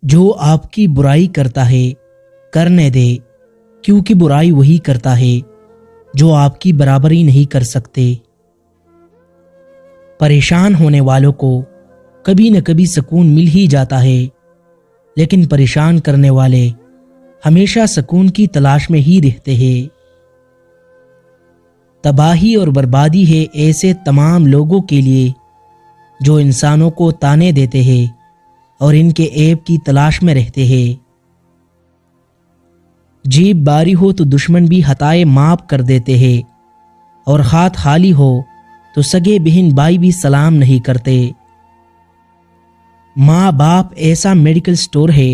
جو آپ کی برائی کرتا ہے کرنے دے، کیونکہ برائی وہی کرتا ہے جو آپ کی برابری نہیں کر سکتے۔ پریشان ہونے والوں کو کبھی نہ کبھی سکون مل ہی جاتا ہے، لیکن پریشان کرنے والے ہمیشہ سکون کی تلاش میں ہی رہتے ہیں۔ تباہی اور بربادی ہے ایسے تمام لوگوں کے لیے جو انسانوں کو تانے دیتے ہیں اور ان کے عیب کی تلاش میں رہتے ہیں۔ جیب باری ہو تو دشمن بھی خطائیں معاف کر دیتے ہیں، اور ہاتھ خالی ہو تو سگے بہن بھائی بھی سلام نہیں کرتے۔ ماں باپ ایسا میڈیکل سٹور ہے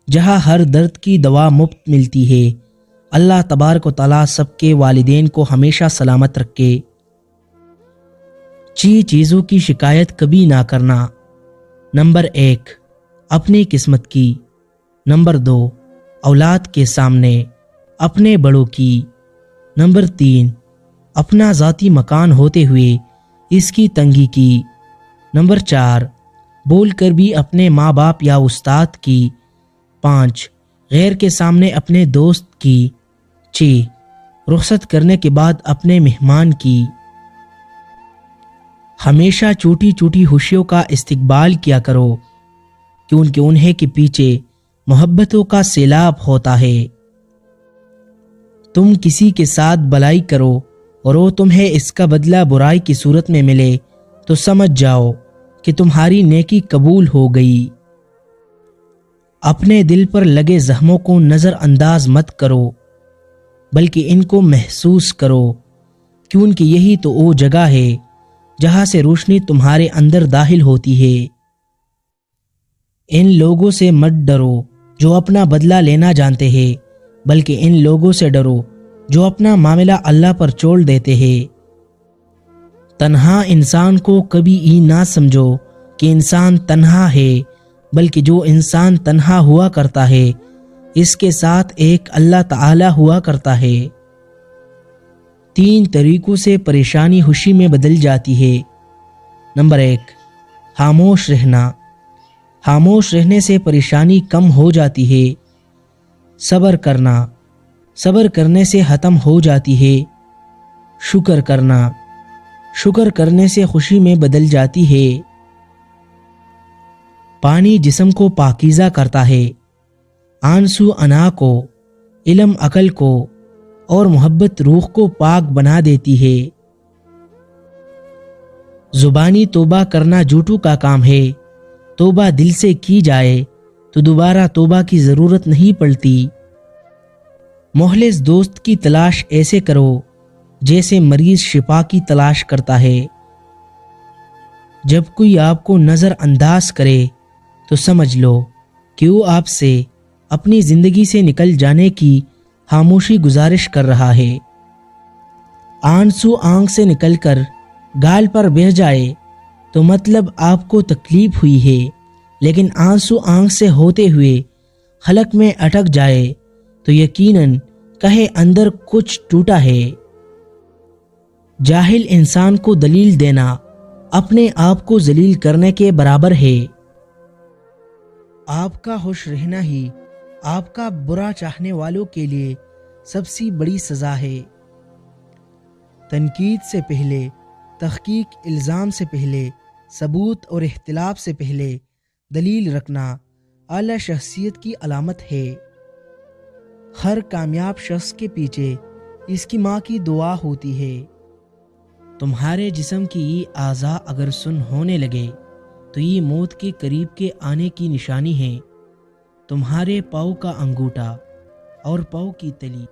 جہاں ہر درد کی دوا مفت ملتی ہے۔ اللہ تبارک و تعالیٰ سب کے والدین کو ہمیشہ سلامت رکھے۔ چیزوں کی شکایت کبھی نہ کرنا۔ نمبر 1، اپنی قسمت کی۔ نمبر 2، اولاد کے سامنے اپنے بڑوں کی۔ نمبر 3، اپنا ذاتی مکان ہوتے ہوئے اس کی تنگی کی۔ نمبر 4، بول کر بھی اپنے ماں باپ یا استاد کی۔ 5، غیر کے سامنے اپنے دوست کی۔ 6، رخصت کرنے کے بعد اپنے مہمان کی۔ ہمیشہ چھوٹی چھوٹی خوشیوں کا استقبال کیا کرو، کیونکہ انہیں کے پیچھے محبتوں کا سیلاب ہوتا ہے۔ تم کسی کے ساتھ بھلائی کرو اور وہ تمہیں اس کا بدلہ برائی کی صورت میں ملے تو سمجھ جاؤ کہ تمہاری نیکی قبول ہو گئی۔ اپنے دل پر لگے زخموں کو نظر انداز مت کرو، بلکہ ان کو محسوس کرو، کیونکہ یہی تو وہ جگہ ہے جہاں سے روشنی تمہارے اندر داخل ہوتی ہے۔ ان لوگوں سے مت ڈرو جو اپنا بدلہ لینا جانتے ہیں، بلکہ ان لوگوں سے ڈرو جو اپنا معاملہ اللہ پر چھوڑ دیتے ہیں۔ تنہا انسان کو کبھی ہی نہ سمجھو کہ انسان تنہا ہے، بلکہ جو انسان تنہا ہوا کرتا ہے اس کے ساتھ ایک اللہ تعالی ہوا کرتا ہے۔ 3 طریقوں سے پریشانی خوشی میں بدل جاتی ہے۔ نمبر 1، خاموش رہنا۔ خاموش رہنے سے پریشانی کم ہو جاتی ہے۔ صبر کرنا، صبر کرنے سے ختم ہو جاتی ہے۔ شکر کرنا، شکر کرنے سے خوشی میں بدل جاتی ہے۔ پانی جسم کو پاکیزہ کرتا ہے، آنسو انا کو، علم عقل کو، اور محبت روح کو پاک بنا دیتی ہے۔ زبانی توبہ کرنا جھوٹوں کا کام ہے۔ توبہ دل سے کی جائے تو دوبارہ توبہ کی ضرورت نہیں پڑتی۔ مخلص دوست کی تلاش ایسے کرو جیسے مریض شفا کی تلاش کرتا ہے۔ جب کوئی آپ کو نظر انداز کرے تو سمجھ لو کہ وہ آپ سے اپنی زندگی سے نکل جانے کی خاموشی گزارش کر رہا ہے۔ آنسو آنکھ سے نکل کر گال پر بہہ جائے تو مطلب آپ کو تکلیف ہوئی ہے، لیکن آنسو آنکھ سے ہوتے ہوئے حلق میں اٹک جائے تو یقیناً کہیں اندر کچھ ٹوٹا ہے۔ جاہل انسان کو دلیل دینا اپنے آپ کو ذلیل کرنے کے برابر ہے۔ آپ کا خوش رہنا ہی آپ کا برا چاہنے والوں کے لیے سب سے بڑی سزا ہے۔ تنقید سے پہلے تحقیق، الزام سے پہلے ثبوت اور اختلاف سے پہلے دلیل رکھنا اعلی شخصیت کی علامت ہے۔ ہر کامیاب شخص کے پیچھے اس کی ماں کی دعا ہوتی ہے۔ تمہارے جسم کی یہ اعضاء اگر سن ہونے لگے تو یہ موت کے قریب کے آنے کی نشانی ہے۔ تمہارے پاؤں کا انگوٹھا اور پاؤں کی تلی